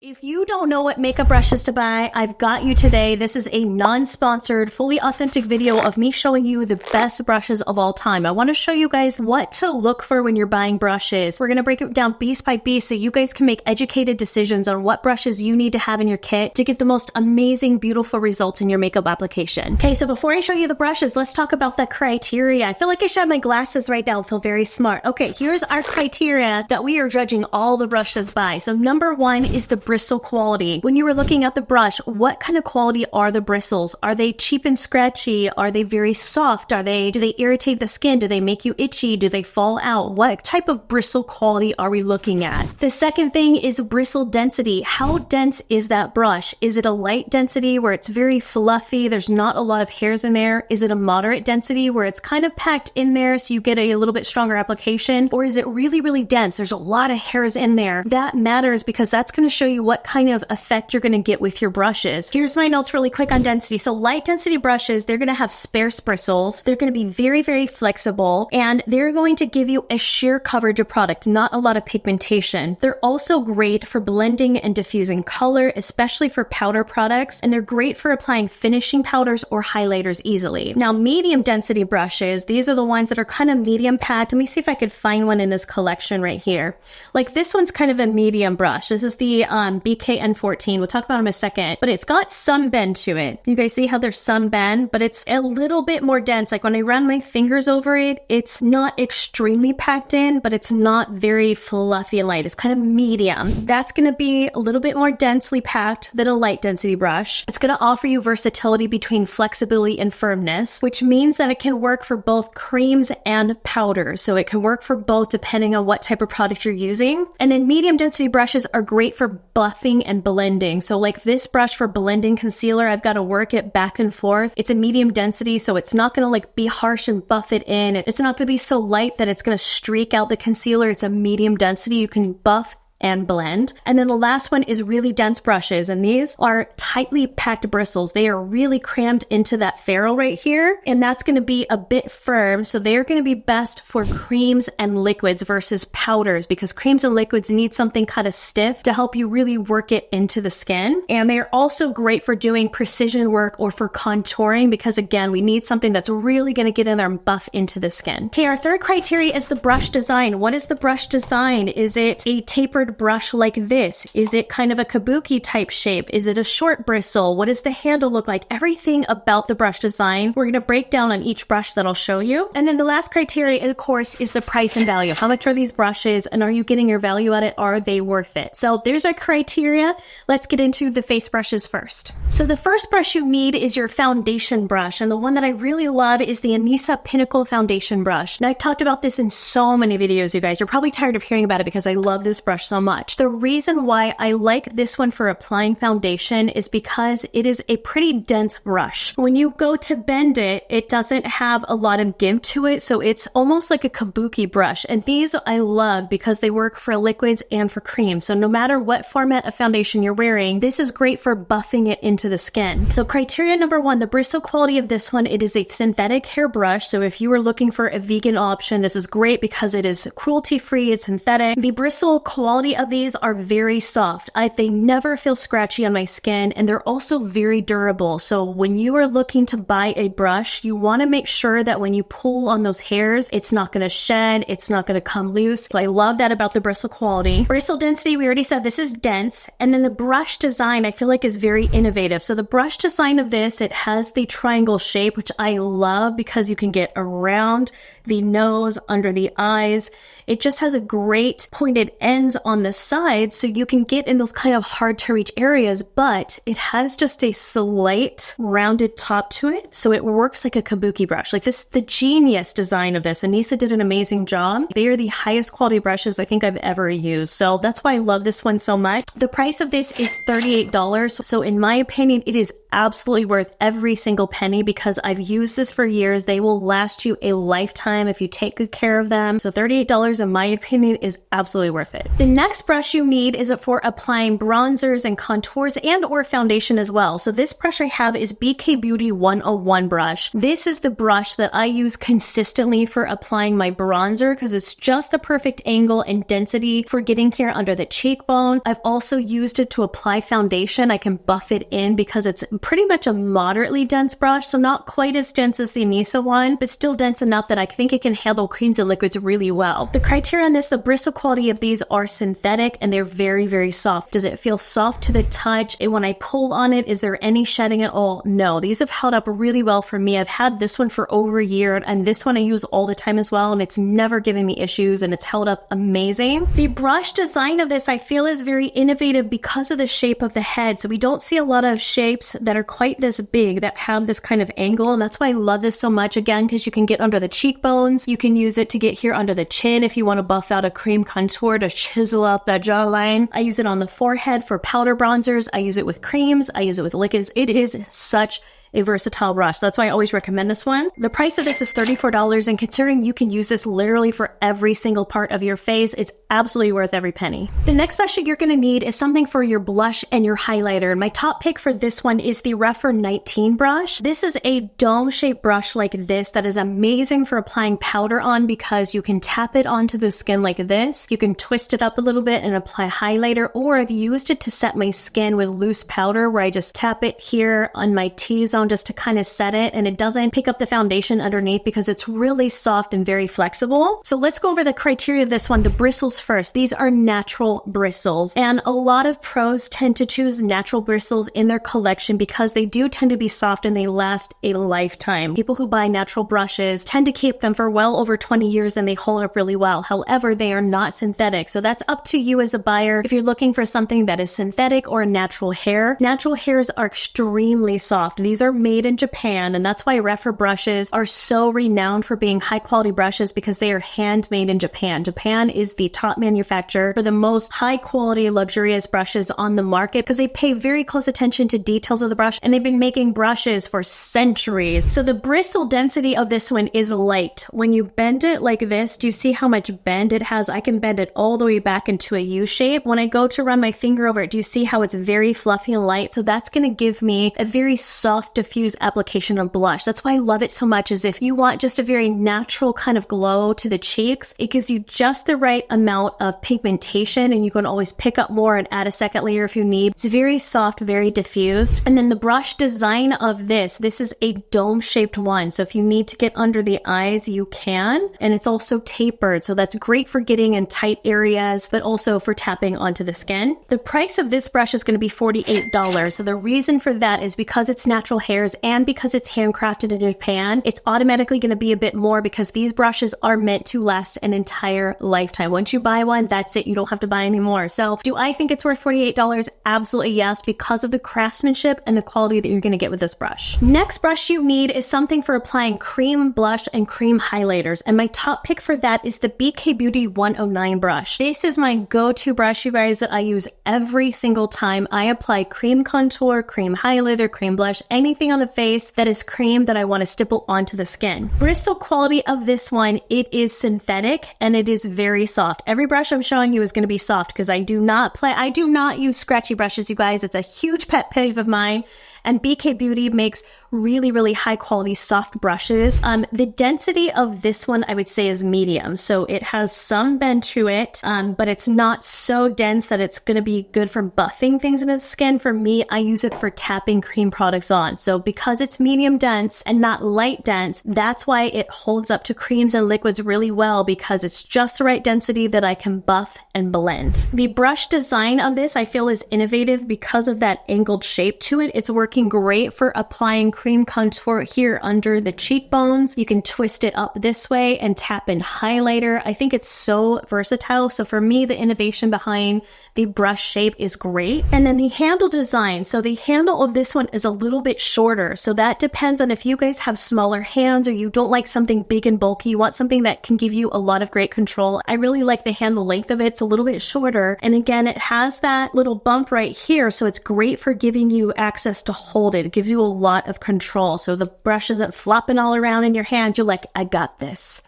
If you don't know what makeup brushes to buy, I've got you today. This is a non-sponsored, fully authentic video of me showing you the best brushes of all time. I want to show you guys what to look for when you're buying brushes. We're going to break it down piece by piece so you guys can make educated decisions on what brushes you need to have in your kit to get the most amazing, beautiful results in your makeup application. Okay, so before I show you the brushes, let's talk about the criteria. I feel like I should have my glasses right now. I feel very smart. Okay, here's our criteria that we are judging all the brushes by. So number one is the bristle quality. When you were looking at the brush, what kind of quality are the bristles? Are they cheap and scratchy? Are they very soft? Do they irritate the skin? Do they make you itchy? Do they fall out? What type of bristle quality are we looking at? The second thing is bristle density. How dense is that brush? Is it a light density where it's very fluffy? There's not a lot of hairs in there. Is it a moderate density where it's kind of packed in there so you get a little bit stronger application? Or is it really, really dense? There's a lot of hairs in there. That matters because that's going to show you what kind of effect you're going to get with your brushes. Here's my notes really quick on density. So light density brushes, they're going to have sparse bristles. They're going to be very, very flexible, and they're going to give you a sheer coverage of product, not a lot of pigmentation. They're also great for blending and diffusing color, especially for powder products, and they're great for applying finishing powders or highlighters easily. Now, medium density brushes, these are the ones that are kind of medium packed. Let me see if I could find one in this collection right here. Like this one's kind of a medium brush. This is the BKN14. We'll talk about them in a second, but it's got some bend to it. You guys see how there's some bend, but it's a little bit more dense. Like when I run my fingers over it, it's not extremely packed in, but it's not very fluffy and light. It's kind of medium. That's going to be a little bit more densely packed than a light density brush. It's going to offer you versatility between flexibility and firmness, which means that it can work for both creams and powders. So it can work for both depending on what type of product you're using. And then medium density brushes are great for buffing and blending. So like this brush for blending concealer, I've got to work it back and forth. It's a medium density, so it's not going to like be harsh and buff it in. It's not going to be so light that it's going to streak out the concealer. It's a medium density. You can buff and blend. And then the last one is really dense brushes, and these are tightly packed bristles. They are really crammed into that ferrule right here, and that's going to be a bit firm, so they're going to be best for creams and liquids versus powders, because creams and liquids need something kind of stiff to help you really work it into the skin. And they're also great for doing precision work or for contouring, because again, we need something that's really going to get in there and buff into the skin. Okay, our third criteria is the brush design. What is the brush design? Is it a tapered brush like this? Is it kind of a kabuki type shape? Is it a short bristle? What does the handle look like? Everything about the brush design, we're going to break down on each brush that I'll show you. And then the last criteria, of course, is the price and value. How much are these brushes, and are you getting your value at it? Are they worth it? So there's our criteria. Let's get into the face brushes first. So the first brush you need is your foundation brush, and the one that I really love is the Anisa Pinnacle Foundation Brush. Now, I've talked about this in so many videos, you guys. You're probably tired of hearing about it because I love this brush so much. The reason why I like this one for applying foundation is because it is a pretty dense brush. When you go to bend it, it doesn't have a lot of give to it, so it's almost like a kabuki brush. And these I love because they work for liquids and for creams. So no matter what format of foundation you're wearing, this is great for buffing it into the skin. So criteria number one, the bristle quality of this one, it is a synthetic hair brush. So if you are looking for a vegan option, this is great because it is cruelty-free, it's synthetic. The bristle quality of these are very soft. They never feel scratchy on my skin, and they're also very durable. So when you are looking to buy a brush, you want to make sure that when you pull on those hairs, it's not going to shed, it's not going to come loose. So I love that about the bristle quality. Bristle density, we already said this is dense. And then the brush design, I feel like is very innovative. So the brush design of this, it has the triangle shape, which I love because you can get around the nose, under the eyes. It just has a great pointed ends on the sides, so you can get in those kind of hard to reach areas, but it has just a slight rounded top to it, so it works like a kabuki brush. Like this, the genius design of this. Anisa did an amazing job. They are the highest quality brushes I think I've ever used, so that's why I love this one so much. The price of this is $38, so in my opinion, it is absolutely worth every single penny because I've used this for years. They will last you a lifetime if you take good care of them. So $38, in my opinion, is absolutely worth it. The next brush you need is for applying bronzers and contours and or foundation as well. So this brush I have is BK Beauty 101 brush. This is the brush that I use consistently for applying my bronzer because it's just the perfect angle and density for getting here under the cheekbone. I've also used it to apply foundation. I can buff it in because it's pretty much a moderately dense brush, so not quite as dense as the Anissa one, but still dense enough that I think it can handle creams and liquids really well. The criteria on this, the bristle quality of these are synthetic and they're very, very soft. Does it feel soft to the touch? And when I pull on it, is there any shedding at all? No, these have held up really well for me. I've had this one for over a year and this one I use all the time as well, and it's never given me issues and it's held up amazing. The brush design of this I feel is very innovative because of the shape of the head. So we don't see a lot of shapes that are quite this big that have this kind of angle, and that's why I love this so much, again, because you can get under the cheekbones. You can use it to get here under the chin if you want to buff out a cream contour to chisel out that jawline. I use it on the forehead for powder bronzers. I use it with creams. I use it with liquids. It is such a versatile brush. That's why I always recommend this one. The price of this is $34, and considering you can use this literally for every single part of your face, it's absolutely worth every penny. The next brush that you're going to need is something for your blush and your highlighter. And my top pick for this one is the Refer 19 brush. This is a dome-shaped brush like this that is amazing for applying powder on because you can tap it onto the skin like this. You can twist it up a little bit and apply highlighter, or I've used it to set my skin with loose powder where I just tap it here on my T-zone just to kind of set it, and it doesn't pick up the foundation underneath because it's really soft and very flexible. So let's go over the criteria of this one. The bristles first. These are natural bristles, and a lot of pros tend to choose natural bristles in their collection because they do tend to be soft and they last a lifetime. People who buy natural brushes tend to keep them for well over 20 years and they hold up really well. However, they are not synthetic, so that's up to you as a buyer if you're looking for something that is synthetic or natural hair. Natural hairs are extremely soft. These are made in Japan, and that's why Refer brushes are so renowned for being high quality brushes because they are handmade in Japan. Japan is the top manufacturer for the most high quality luxurious brushes on the market because they pay very close attention to details of the brush, and they've been making brushes for centuries. So the bristle density of this one is light. When you bend it like this, do you see how much bend it has? I can bend it all the way back into a U shape. When I go to run my finger over it, do you see how it's very fluffy and light? So that's going to give me a very soft diffuse application of blush. That's why I love it so much, is if you want just a very natural kind of glow to the cheeks, it gives you just the right amount of pigmentation, and you can always pick up more and add a second layer if you need. It's very soft, very diffused. And then the brush design of this is a dome-shaped one. So if you need to get under the eyes, you can. And it's also tapered, so that's great for getting in tight areas, but also for tapping onto the skin. The price of this brush is going to be $48. So the reason for that is because it's natural hairs and because it's handcrafted in Japan, it's automatically going to be a bit more because these brushes are meant to last an entire lifetime. Once you buy one, that's it. You don't have to buy any more. So do I think it's worth $48? Absolutely yes, because of the craftsmanship and the quality that you're going to get with this brush. Next brush you need is something for applying cream blush and cream highlighters. And my top pick for that is the BK Beauty 109 brush. This is my go-to brush, you guys, that I use every single time I apply cream contour, cream highlighter, cream blush, anything on the face that is cream that I want to stipple onto the skin. Bristle quality of this one, it is synthetic and it is very soft. Every brush I'm showing you is going to be soft because I do not use scratchy brushes, you guys. It's a huge pet peeve of mine. And BK Beauty makes really, really high quality soft brushes. The density of this one I would say is medium. So it has some bend to it, but it's not so dense that it's going to be good for buffing things into the skin. For me, I use it for tapping cream products on. So because it's medium dense and not light dense, that's why it holds up to creams and liquids really well, because it's just the right density that I can buff and blend. The brush design of this I feel is innovative because of that angled shape to it. It's working great for applying cream contour here under the cheekbones. You can twist it up this way and tap in highlighter. I think it's so versatile. So for me, the innovation behind the brush shape is great. And then the handle design. So the handle of this one is a little bit shorter. So that depends on if you guys have smaller hands or you don't like something big and bulky. You want something that can give you a lot of great control. I really like the handle length of it. It's a little bit shorter. And again, it has that little bump right here. So it's great for giving you access to hold it. It gives you a lot of control. So the brush isn't flopping all around in your hand. You're like, I got this.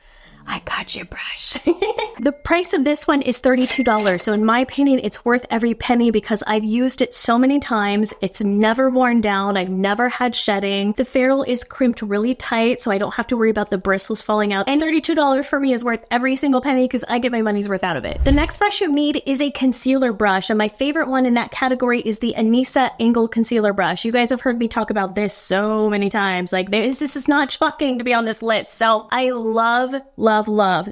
I got your brush. The price of this one is $32. So in my opinion, it's worth every penny because I've used it so many times. It's never worn down. I've never had shedding. The ferrule is crimped really tight, so I don't have to worry about the bristles falling out. And $32 for me is worth every single penny because I get my money's worth out of it. The next brush you need is a concealer brush. And my favorite one in that category is the Anissa Angled Concealer Brush. You guys have heard me talk about this so many times. Like this is not shocking to be on this list. So I love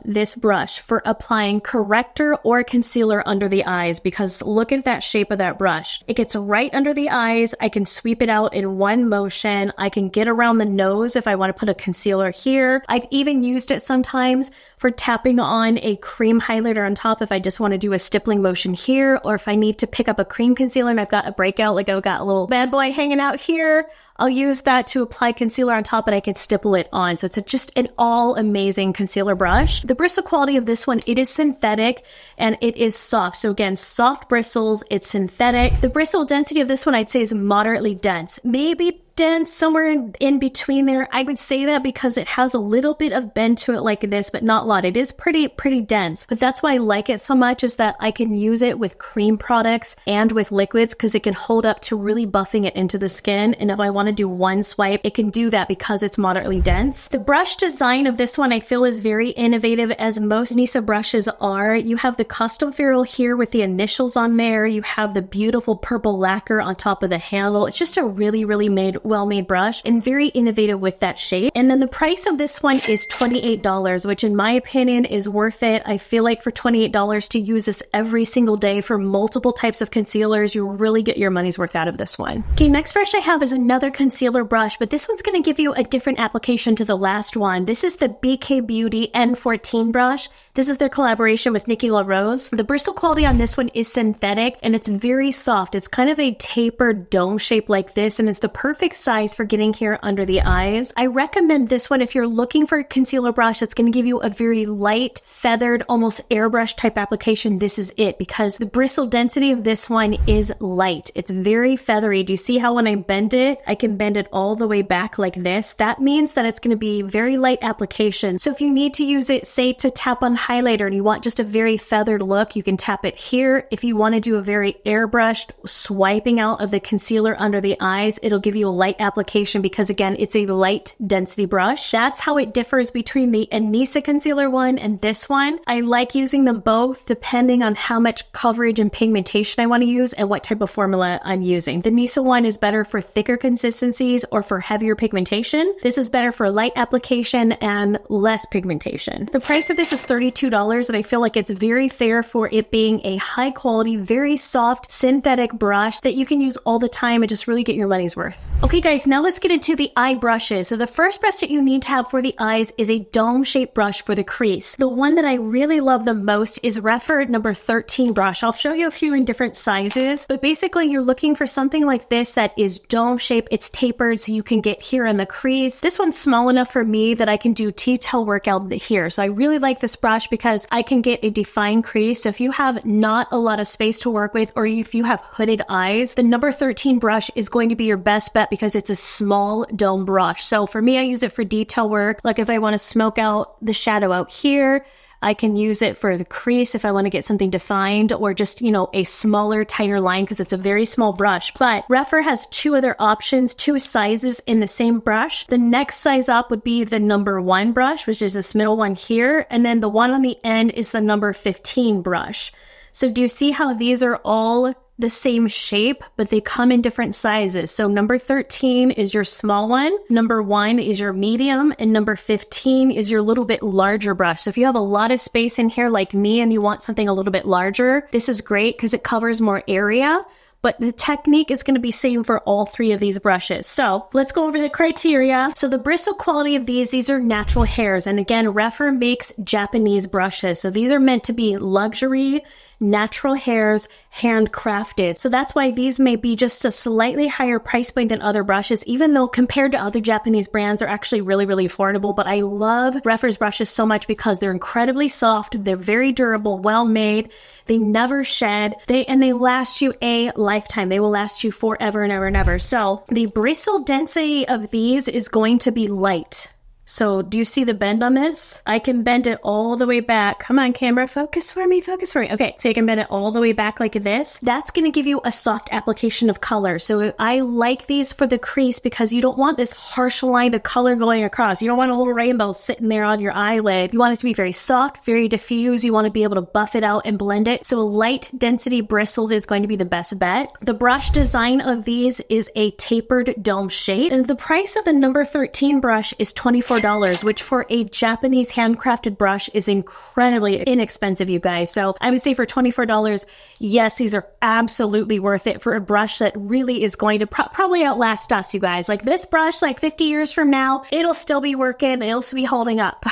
this brush for applying corrector or concealer under the eyes because look at that shape of that brush. It gets right under the eyes. I can sweep it out in one motion. I can get around the nose if I want to put a concealer here. I've even used it sometimes for tapping on a cream highlighter on top if I just want to do a stippling motion here, or if I need to pick up a cream concealer and I've got a breakout, like I've got a little bad boy hanging out here, I'll use that to apply concealer on top and I can stipple it on. So it's just an all amazing concealer brush. The bristle quality of this one, it is synthetic and it is soft. So again, soft bristles, it's synthetic. The bristle density of this one, I'd say is moderately dense. Maybe dense, somewhere in between there. I would say that because it has a little bit of bend to it like this, but not a lot. It is pretty dense, but that's why I like it so much is that I can use it with cream products and with liquids because it can hold up to really buffing it into the skin. And if I want to do one swipe, it can do that because it's moderately dense. The brush design of this one I feel is very innovative, as most Anissa brushes are. You have the custom ferrule here with the initials on there. You have the beautiful purple lacquer on top of the handle. It's just a really well-made brush and very innovative with that shape. And then the price of this one is $28, which in my opinion is worth it. I feel like for $28 to use this every single day for multiple types of concealers, you really get your money's worth out of this one. Okay, next brush I have is another concealer brush, but this one's going to give you a different application to the last one. This is the BK Beauty N14 brush. This is their collaboration with Nikki La Rose. The bristle quality on this one is synthetic and it's very soft. It's kind of a tapered dome shape like this, and it's the perfect size for getting here under the eyes. I recommend this one if you're looking for a concealer brush that's going to give you a very light, feathered, almost airbrush type application. This is it because the bristle density of this one is light. It's very feathery. Do you see how when I bend it, I can bend it all the way back like this? That means that it's going to be very light application. So if you need to use it, say to tap on highlighter and you want just a very feathered look, you can tap it here. If you want to do a very airbrushed swiping out of the concealer under the eyes, it'll give you a light application because again, it's a light density brush. That's how it differs between the Anissa concealer one and this one. I like using them both depending on how much coverage and pigmentation I want to use and what type of formula I'm using. The Anissa one is better for thicker consistencies or for heavier pigmentation. This is better for light application and less pigmentation. The price of this is $32 and I feel like it's very fair for it being a high quality, very soft synthetic brush that you can use all the time and just really get your money's worth. Okay guys, now let's get into the eye brushes. So the first brush that you need to have for the eyes is a dome-shaped brush for the crease. The one that I really love the most is Refer number 13 brush. I'll show you a few in different sizes, but basically you're looking for something like this that is dome-shaped. It's tapered so you can get here in the crease. This one's small enough for me that I can do T-tail workout here. So I really like this brush because I can get a defined crease. So if you have not a lot of space to work with, or if you have hooded eyes, the number 13 brush is going to be your best bet because it's a small dome brush. So for me, I use it for detail work. Like if I want to smoke out the shadow out here, I can use it for the crease if I want to get something defined, or just, you know, a smaller, tighter line because it's a very small brush. But Refer has two other options, two sizes in the same brush. The next size up would be the number 1 brush, which is this middle one here. And then the one on the end is the number 15 brush. So do you see how these are all the same shape, but they come in different sizes? So number 13 is your small one, number 1 is your medium, and number 15 is your little bit larger brush. So if you have a lot of space in here like me and you want something a little bit larger, this is great because it covers more area. But the technique is going to be same for all 3 of these brushes. So let's go over the criteria. So the bristle quality of these are natural hairs. And again, Refer makes Japanese brushes. So these are meant to be luxury, natural hairs, handcrafted. So that's why these may be just a slightly higher price point than other brushes, even though compared to other Japanese brands, they're actually really, really affordable. But I love Rephr's brushes so much because they're incredibly soft, they're very durable, well made, they never shed, and they last you a lifetime. They will last you forever and ever and ever. So the bristle density of these is going to be light. So do you see the bend on this? I can bend it all the way back. Come on, camera, focus for me, focus for me. Okay, so you can bend it all the way back like this. That's gonna give you a soft application of color. So I like these for the crease because you don't want this harsh line of color going across. You don't want a little rainbow sitting there on your eyelid. You want it to be very soft, very diffuse. You want to be able to buff it out and blend it. So light density bristles is going to be the best bet. The brush design of these is a tapered dome shape. And the price of the number 13 brush is $24. Which for a Japanese handcrafted brush is incredibly inexpensive, you guys. So I would say for $24, yes, these are absolutely worth it for a brush that really is going to probably outlast us, you guys. Like this brush, like 50 years from now, it'll still be working, it'll still be holding up.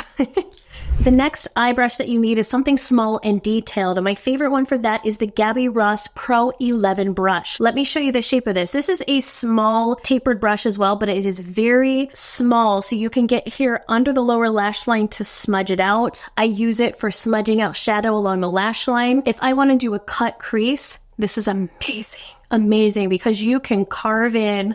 The next eye brush that you need is something small and detailed, and my favorite one for that is the Gabby Ross Pro 11 brush. Let me show you the shape of this. This is a small tapered brush as well, but it is very small, so you can get here under the lower lash line to smudge it out. I use it for smudging out shadow along the lash line. If I want to do a cut crease, this is amazing. Amazing, because you can carve in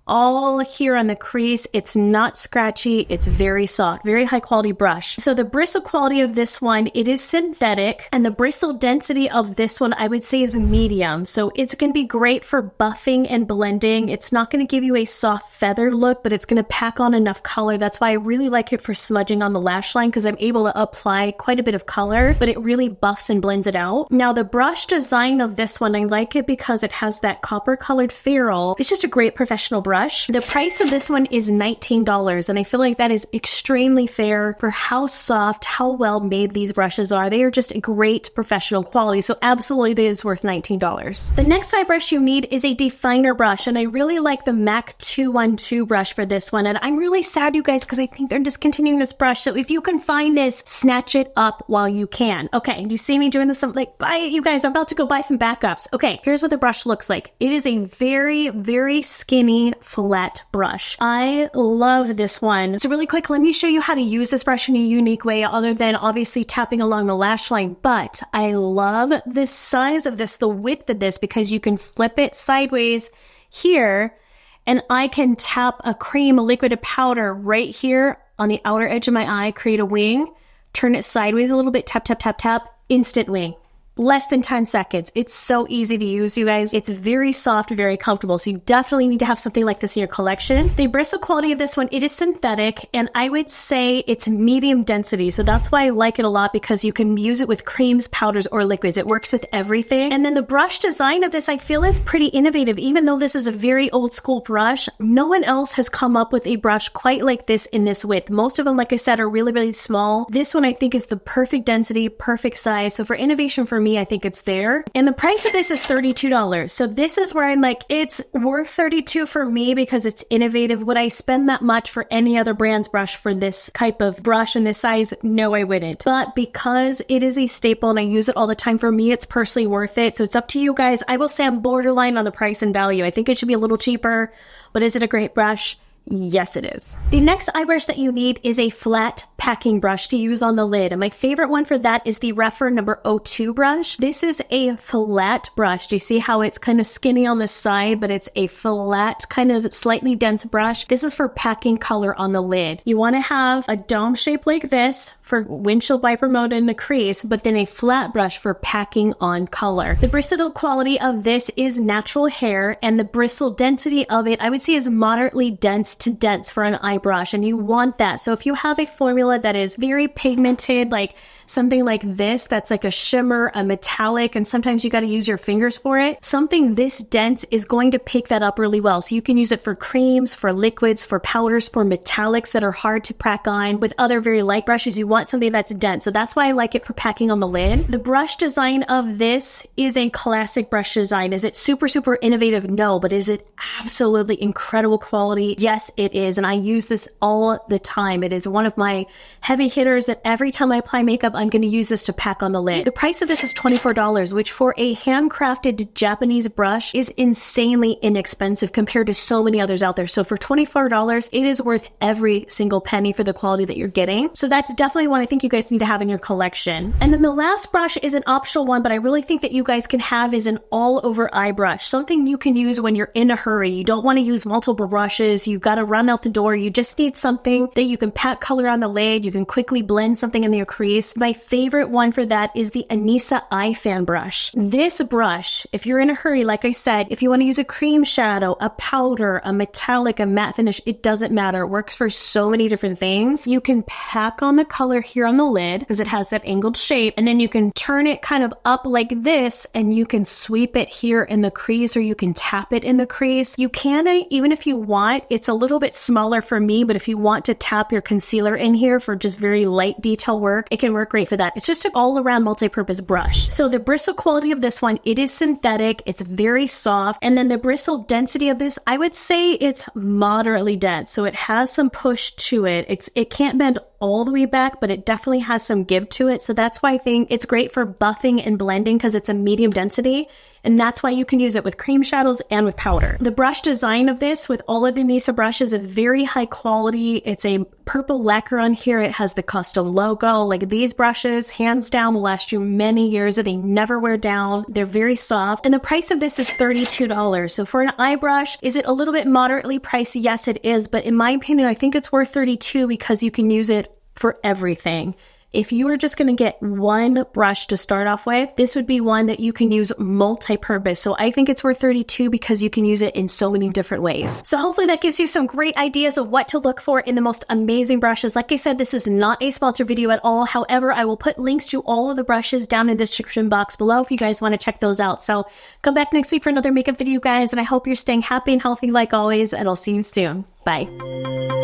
all here on the crease. It's not scratchy. It's very soft, very high quality brush. So the bristle quality of this one, it is synthetic, and the bristle density of this one, I would say, is medium. So it's going to be great for buffing and blending. It's not going to give you a soft feather look, but it's going to pack on enough color. That's why I really like it for smudging on the lash line, because I'm able to apply quite a bit of color, but it really buffs and blends it out. Now the brush design of this one, I like it because it has that copper colored ferrule. It's just a great professional brush. The price of this one is $19, and I feel like that is extremely fair for how soft, how well made these brushes are. They are just a great professional quality, so absolutely it is worth $19. The next eye brush you need is a definer brush, and I really like the MAC 212 brush for this one, and I'm really sad, you guys, because I think they're discontinuing this brush, so if you can find this, snatch it up while you can. Okay, you see me doing this, I'm like, buy it, you guys, I'm about to go buy some backups. Okay, here's what the brush looks like. It is a very, very skinny, flat brush. I love this one. So really quick, let me show you how to use this brush in a unique way other than obviously tapping along the lash line. But I love the size of this, the width of this, because you can flip it sideways here and I can tap a cream, a liquid, a powder right here on the outer edge of my eye, create a wing, turn it sideways a little bit, tap, tap, tap, tap, instant wing. Less than 10 seconds. It's so easy to use, you guys. It's very soft, very comfortable. So you definitely need to have something like this in your collection. The bristle quality of this one, it is synthetic, and I would say it's medium density. So that's why I like it a lot, because you can use it with creams, powders, or liquids. It works with everything. And then the brush design of this, I feel, is pretty innovative. Even though this is a very old school brush, no one else has come up with a brush quite like this in this width. Most of them, like I said, are really, really small. This one I think is the perfect density, perfect size. So for innovation for me, I think it's there. And the price of this is $32. So this is where I'm like, it's worth $32 for me because it's innovative. Would I spend that much for any other brand's brush for this type of brush and this size? No, I wouldn't. But because it is a staple and I use it all the time, for me, it's personally worth it. So it's up to you guys. I will say I'm borderline on the price and value. I think it should be a little cheaper, but is it a great brush? Yes, it is. The next eye brush that you need is a flat packing brush to use on the lid. And my favorite one for that is the Rephr number 02 brush. This is a flat brush. Do you see how it's kind of skinny on the side, but it's a flat, kind of slightly dense brush? This is for packing color on the lid. You want to have a dome shape like this for windshield wiper mode in the crease, but then a flat brush for packing on color. The bristle quality of this is natural hair, and the bristle density of it, I would say, is moderately dense to dense for an eye brush, and you want that. So if you have a formula that is very pigmented, like something like this, that's like a shimmer, a metallic, and sometimes you got to use your fingers for it, something this dense is going to pick that up really well. So you can use it for creams, for liquids, for powders, for metallics that are hard to pack on. With other very light brushes, you want something that's dense. So that's why I like it for packing on the lid. The brush design of this is a classic brush design. Is it super, super innovative? No, but is it absolutely incredible quality? Yes, it is. And I use this all the time. It is one of my heavy hitters that every time I apply makeup, I'm going to use this to pack on the lid. The price of this is $24, which for a handcrafted Japanese brush is insanely inexpensive compared to so many others out there. So for $24, it is worth every single penny for the quality that you're getting. So that's definitely one I think you guys need to have in your collection. And then the last brush is an optional one, but I really think that you guys can have is an all over eye brush. Something you can use when you're in a hurry. You don't want to use multiple brushes. You've got to run out the door. You just need something that you can pack color on the lid. You can quickly blend something in your crease. My favorite one for that is the Anissa Eye Fan brush. This brush, if you're in a hurry, like I said, if you want to use a cream shadow, a powder, a metallic, a matte finish, it doesn't matter. It works for so many different things. You can pack on the color here on the lid because it has that angled shape, and then you can turn it kind of up like this and you can sweep it here in the crease, or you can tap it in the crease. You can, even if you want, it's a little bit smaller for me, but if you want to tap your concealer in here for just very light detail work, it can work great for that. It's just an all-around multi-purpose brush. So the bristle quality of this one, it is synthetic, it's very soft, and then the bristle density of this, I would say it's moderately dense. So it has some push to it. It can't bend all the way back, but it definitely has some give to it. So that's why I think it's great for buffing and blending because it's a medium density. And that's why you can use it with cream shadows and with powder. The brush design of this with all of the Anissa brushes is very high quality. It's a purple lacquer on here. It has the custom logo. Like these brushes, hands down, will last you many years. They never wear down. They're very soft. And the price of this is $32. So for an eye brush, is it a little bit moderately pricey? Yes, it is. But in my opinion, I think it's worth $32 because you can use it for everything. If you were just going to get one brush to start off with, this would be one that you can use multi-purpose. So I think it's worth $32 because you can use it in so many different ways. So hopefully that gives you some great ideas of what to look for in the most amazing brushes. Like I said, this is not a sponsored video at all. However, I will put links to all of the brushes down in the description box below if you guys want to check those out. So come back next week for another makeup video, guys. And I hope you're staying happy and healthy like always. And I'll see you soon. Bye.